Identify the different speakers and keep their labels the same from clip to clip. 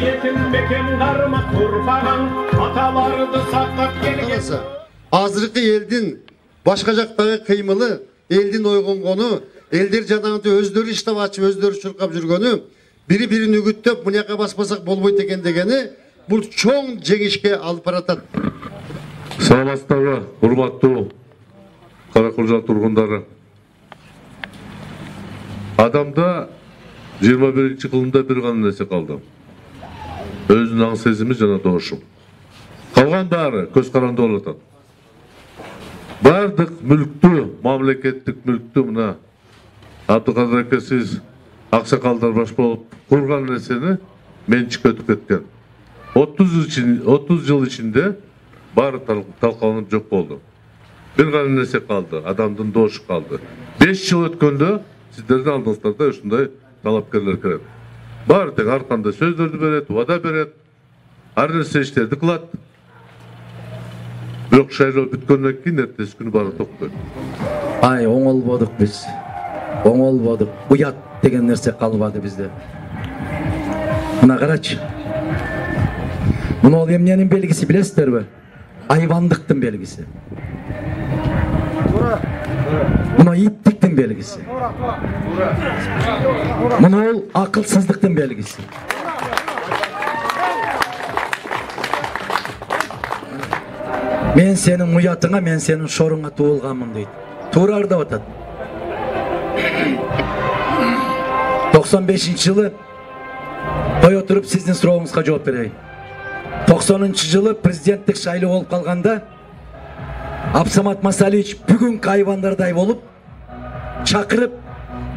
Speaker 1: yetim beken darma kurfagan atalardı sakat gelgen.
Speaker 2: Azırkı eldin başka jaktagı kıymılı, eldin oygongonu, eldir janagıda özdөрü iштеп açып, özdөрü çurkap жүргөнү, biri-birini ügüttөp mынияка баспасак болбойт экен дегени бул чоң жеңишке алып баратат.
Speaker 3: Саламатсыздарбы, урматтуу Каракулжа тургундары. Адамда 21-кылымда бир гана нерсе калды. Өзүнүн аң сезими жана доошум. Калган баары көз каранды болуп атат. Бардык мүлктү, мамлекеттик мүлктү мына Абдыкадыр аке сиз аксакалдар баш болуп курган нерсени менчикке өтүп кеткен. 30 жыл ичинде баары талкаланып жок болду. Бир гана нерсе калды, адамдын доошу калды. 5 жыл өткөндө сиздердин алдыңыздарда ушундай талапкерлер келет. Баары тең ар кандай сөздөрдү берет, убада берет, ар нерсе иштерди кылат. Бирок шайлоо бүткөндөн кийин эртеси күнү баары токтойт.
Speaker 4: Ай, оңолбодук биз. Оңолбодук. Уят деген нерсе калбады бизде. Мына карачы. Мына эмненин белгиси билесиздерби? Айвандыктын белгиси. Мына иттиктин белгиси. Мына ол акылсыздыктын белгиси. Мен сенин уятыңа, мен сенин шоруңа туулганмын дейт. Туура деп атат. 95-жылы той отуруп сиздин сурооңузга жооп берейин. 90-жылы президенттик шайлоо болуп калганда Абсамат Масалич бүгүнкү айвандардай болуп чакырып,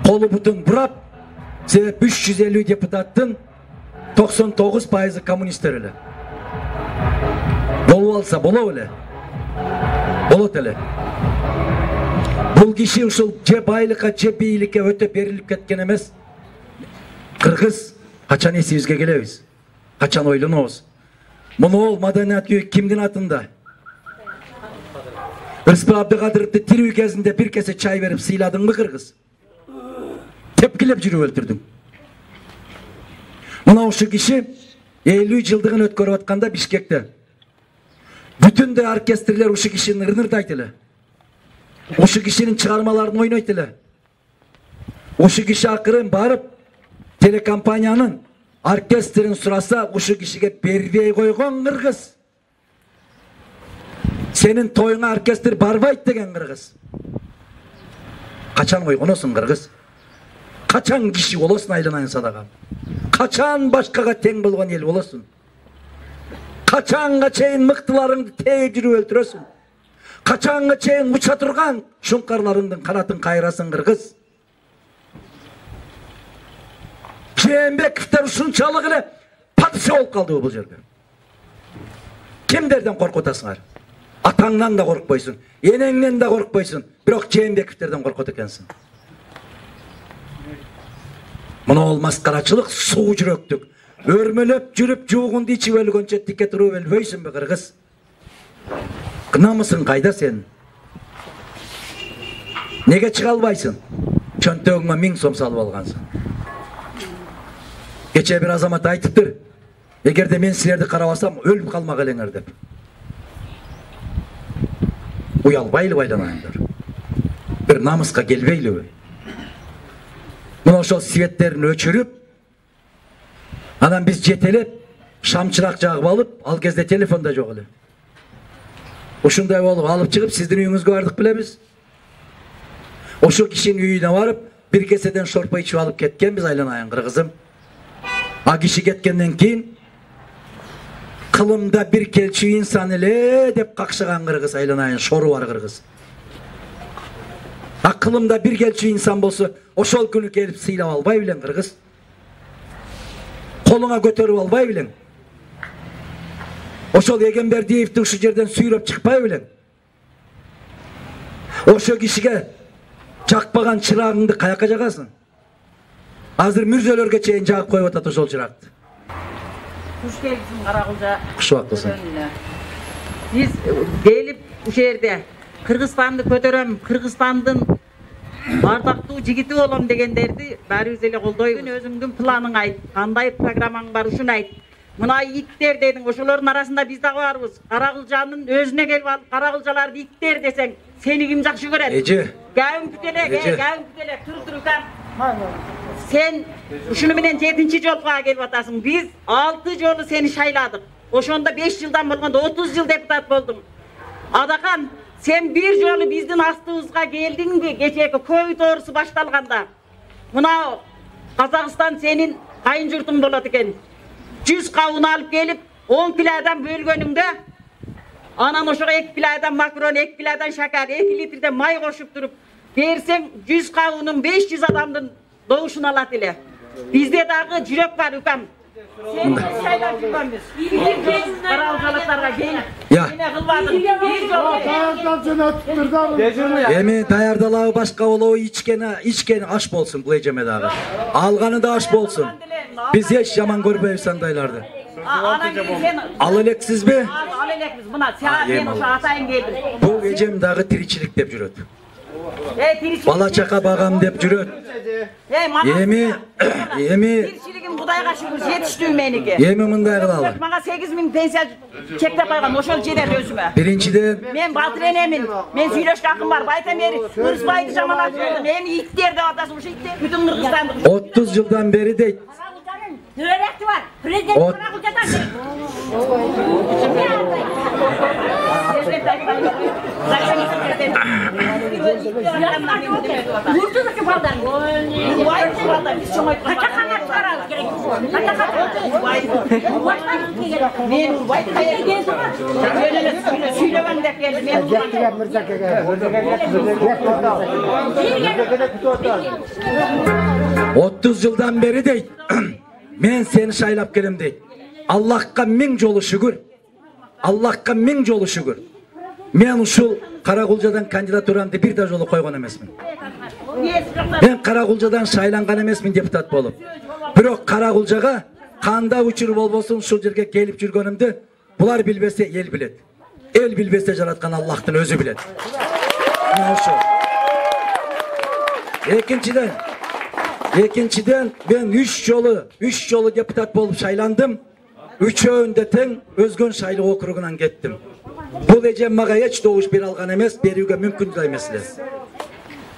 Speaker 4: колу бутун бурап, себеп 350 депутаттын 99% коммунисттер эле. Болуп алса болот эле. Болот эле. Бул киши ушул же байлыкка, же бийликке өтө берилип кеткен эмес. Кыргыз, качан эсибизге келебиз? Качан ойлонобуз? Муну ол маданият үйү кимдин атында? Рыспы Абдыкадыровду тирүү кезинде бир кесе чай берип сыйладыңбы кыргыз? Тепкилеп жүрүп өлтүрдүң. Мына ушу киши 50 жылдыгын өткөрүп атканда Бишкекте бүтүндөй оркестрлер ушу кишини ырнырдайт эле. Ушу кишинин чыгармаларын ойнойт эле. Ушу киши акырын барып телекомпаниянын оркестрин сураса, ушу кишиге бербей койгон кыргыз. Сенин тоюңа оркестр барбайт деген кыргыз. Качан койгоносуң кыргыз? Качан киши болосуң айланайын садагам? Качан башкага тең болгон эл болосуң? Качанга чейин мыктыларыңды тээп жүрүп өлтүрөсүң? Качанга чейин уча турган шуңкарларыңдын канатын кайрасың кыргыз? Жээнбековдер ушунчалык эле падыша болуп калдыбы бул жерде? Кимдерден коркуп атасыңар? Атаңдан да коркпойсуң, энеңден да коркпойсуң, бирок Жээнбековдерден коркот экенсиң. Мына ол маскарачылык, суу жүрөктүк. Өрмөлөп жүрүп жуугунду ичип өлгөнчө тике туруп өлбөйсүңбү кыргыз? Намысың кайда сен? Неге чыга албайсың? Чөнтөгүңө 1000 сом салып алгансың. Кече бир азамат айтыптыр, эгерде мен силерди карабасам өлүп калмак элеңер деп. Уялбайлы байланайындар. Бир намыска келбейлиби? Мына ошол светтерин өчүрүп, анан биз жетелеп, шамчырак жагып алып, ал кезде телефон да жок эле. Ушундай болуп алып чыгып сиздин үйүңүзгө бардык билебиз. Ошол кишинин үйүнө барып, бир кеседен шорпо ичип алып кеткенбиз айланайын кыргызым. А киши кеткенден кийин кылымда бир келчү инсан эле деп какшаган кыргыз айланайын, шору бар кыргыз. А кылымда бир келчү инсан болсо, ошол күнү келип сыйлап албай билең кыргыз? Колуңа көтөрүп албай билең? Ошол Эгембердиевди ушу жерден сүйрөп чыкпай билең? Ошо кишиге жакпаган чырагыңды каяка жагасың? Азыр мүрзөлөргө чейин жагып коюп атат ошол чыракты.
Speaker 5: Куш келипсиң Каракулжа.
Speaker 4: Куш убактысың.
Speaker 5: Биз келип ушул жерде Кыргызстанды көтөрөм, Кыргызстандын бардактуу жигити болом дегендерди баарыбыз эле колдойбуз. Өзүңдүн планың айт, кандай программаң бар ушуну айт. Mına itler dedin, oşuların arasında biz de varız. Karagılcanın özüne gelip alıp Karagılcalar itler desen seni kim jakşı görer?
Speaker 4: Ece.
Speaker 5: Gavim kütelek,
Speaker 4: Ece.
Speaker 5: gavim kütelek, turup sen şunu menen 7. jolga gelip atasın. Biz 6 jolu seni şayladık. Oşonda 5 yıldan bolganda 30 yıl deputat boldum. Adakan sen bir jolu bizdin astığımızga geldin mi? Geçeki köy doğrusu baştalganda. Mına Kazakistan senin kayın jurtun bolat eken. 100 kavun alıp gelip 10 kilodan bölgönünde anan oşuğa 2 kilodan makron, 2 kilodan şeker, 2 litrede may koşup durup versen 100 kavunun 500 adamdın doğuşunu alat ile. Bizde dağı jürek var ükam. Sen saylar jürgönbüz. Karagılcalıklarga gelip
Speaker 4: Ya.
Speaker 5: yine kılmadın. Bir jolu.
Speaker 4: Emi dayardalağı başka oluğu içkeni aş bolsun bu eceme dağı. Alganı da aş bolsun. Biz hiç yaman görmeyiz sandaylarda. Al eleksiz mi?
Speaker 5: Al elekmiz buna. Sen ben oşa atayın geldim.
Speaker 4: Bu ecem dağı tiriçilik dep jüröt.
Speaker 5: Tirişilik.
Speaker 4: Bala çaka bağam dep jüröt. Yemi
Speaker 5: Tirişiligim Kudayga şükür yetiştiğim meniki.
Speaker 4: yemi mınday kılalı.
Speaker 5: Bana 8.000 pensiya çekte koygan, oşol jeder özüme.
Speaker 4: Birinciden
Speaker 5: Men Batren emin, men süyleş hakkım var, baytam beri hırs baydı jamalar gördüm. Hem itler de atası, oşu itler, bütün Kırgızstan'da.
Speaker 4: 30 yıldan beri de
Speaker 6: Nörekti var. Prezident
Speaker 4: Ot-
Speaker 6: Karagılca'dan. Vurdu ki baldan. Kaça kadar çıkaralım gerek. Kaça kadar.
Speaker 5: Men baydı süyleven de geldi, men
Speaker 6: Yürü
Speaker 4: 30 yıldan beri de men seni şaylap gelim deyt. Allah'a min jolu şükür. Allah'a min jolu şükür. Men uşul Karagılcadan kandidaturamды bir de jolu koygan emesmin. Ben Karagılcadan şaylangan emesmin deputat bolup. Bирок Karagılcaga kanda uçur bolbosun uşul жерге gelip жүрgөнümdü bular bilbese el bilet. El bilbese jaratkan Allah'tın özü bilet. Mına uşul. Ekinçiden ben 3 jolu deputat bolup şaylandım. Üçöğünde teң Özgön şaylı okrugundan kettim. Bu ecem maga hiç doğuş bir algan emes, berүүгө mümkün de emesler.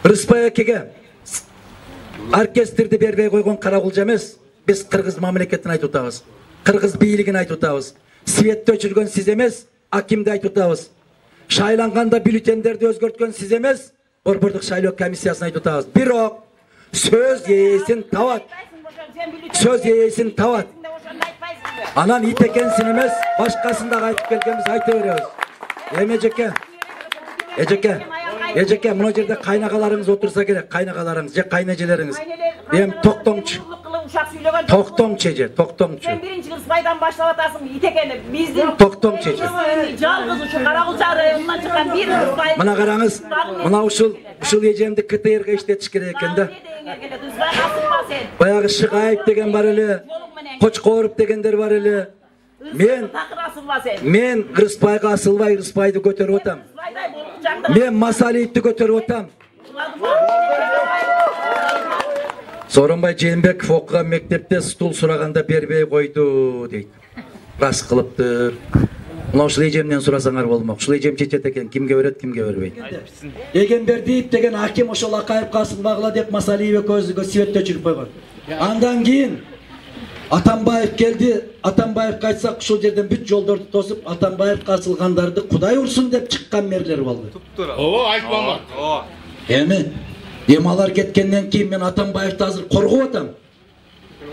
Speaker 4: Rıspay akege orkestrdi berбей койгон Karagılca emес, biz Kırgız mamleketini aytып atабыз. Kırgız бийлигин aytып atабыз. Svetте өчүргөн siz emес, akimdi aytып atабыз. Şaylanganda bültenlerdi özgörtkön siz emес, Борбордук шайлоо комиссиясын aytып atабыз. Бирок söz yeğesin tavat. Söz yeğesin tavat. Anan it ekensin emес, başkasında aytıp kelgenimiz ayta berебиz. Ejeke, muna jerde kaynakalarınız otursa gerek, kaynakalarınız, je kayneceleriniz. Hem toktoңчу. Toktoңчu eje, toktoңчu.
Speaker 5: Sen birinci Kırspay'dan başlap atasın, itekeni bizden.
Speaker 4: Toktoңчu eje.
Speaker 5: Жалгыз ушу Карагылча районунан чыккан bir Kırspay.
Speaker 4: Mına karаңыз, mına ушул ejemdi КТР'ga иштетиш керек экен да. Баягы Шыгаев деген бар эле, Кочкоруп дегендер бар эле. Men Kırspayga asılbay Kırspaydı götürüp otam. Men Masaliyevdi götürüp otam. Soronbay Jeenbekov okugan mektepte stul suraganda berбей koydu deyt. Ras kılıptır. Mına ушул ejemden surasaңар bolмок. Ушул ejem чечет экен, kimге берет, kimге бербейт. Эгембердиев деген аким ошол Акаевге асылбагыла деп Масалиев көзгө светте жүрүп койгон. Андан кийин Atambayev geldi. Atambayev'ga aytsak uşul жерден бүт жолдорду тосуп, Atambayev'ga asılgandарды Kuday ursun dep çıkkan merler boldu.
Speaker 1: Oo aytmama.
Speaker 4: Эми алар кеткенден кийин мен Atambayev'ди азыр коргоп атам.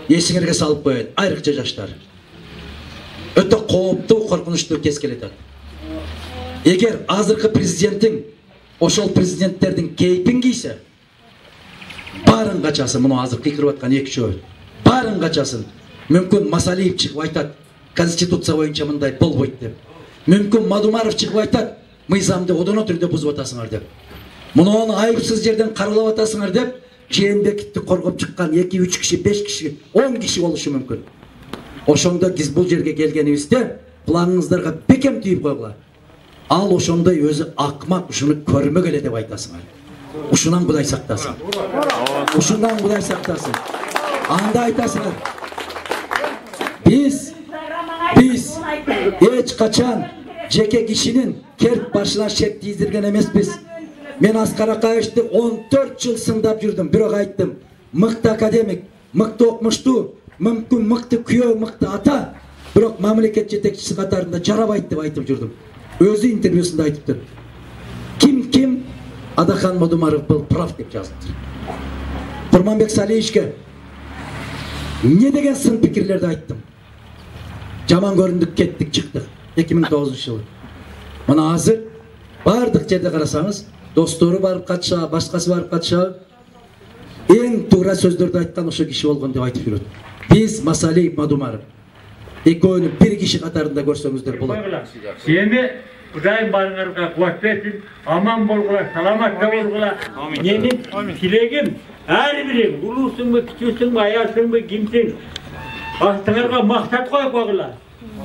Speaker 4: Эсиңерге салып коеюн. Айрыкча жаштар. Өтө кооптуу, коркунучтуу кез келет. Эгер азыркы президенттин ошол президенттердин кейпин кийсе, барын качасын, муну азыр кыйкырып аткан эки жөө. Барын качасын. Мүмкүн Масалиев чыгып айтат, конституция боюнча мындай болбойт деп. Мүмкүн Мадумаров чыгып айтат, мыйзамды одоно түрдө бузуп атасыңар деп. Муну айыпсыз жерден каралап атасыңар деп, Жээнбековди коргоп чыккан 2-3 киши, 5 киши, 10 киши болушу мүмкүн. Ошондо биз бул жерге келгенибизде планыңыздарга бекем түйүп койгула. Ал ошондой өзү акмак, ушуну көрмөгө эле деп айтасыңар. Ушунан Кудай сактасын. Ушундан Кудай сактасын. Анда айтасыңар. Biz Hiç kaçan jeke kişinin kerk başına şek dizdirgen emespиz. Men Askar Akayevich'ti 14 yıl sındap жүрдüm. Бирок айттым, мыкты академик, мыкты окумуштуу, мүмкүн мыкты күйөө, мыкты ата, бирок мамлекет жетекчиси катарында жарабайт деп айтып жүрдüm. Өзү интервьюсунда айтыптыр. Ким Адахан Мадумаров был прав деп жазыптыр. Курманбек Салиевичке не деген сын пикирлерди айттым. Жаман көрүндүк, кеттик, чыктык. 2009 жылы. Мына азыр бардык жерде карасаңыз, достору барып катышабы, башкасы барып катышабы, эң туура сөздөрдү айткан ошо киши болгон деп айтып жүрөт. Биз Масалиев, Мадумаров экөөнү бир киши катарында көрсөңүздөр болот.
Speaker 7: Эми Кудайым барыңарга кубат берсин, аман болгула, саламатта болгула. Менин тилегим ар бириң, улуусуңбу, кичүүсүңбү, аясыңбы, кимсиң, баштыңарга максат коюп койгула.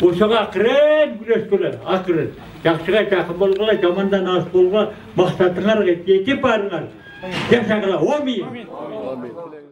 Speaker 7: Ошого акырын күрөшкүлө, акырын. Жакшыга жакын болгула, жамандан аз болгула, максатыңарга жетип барыңар. Жашагыла, амин.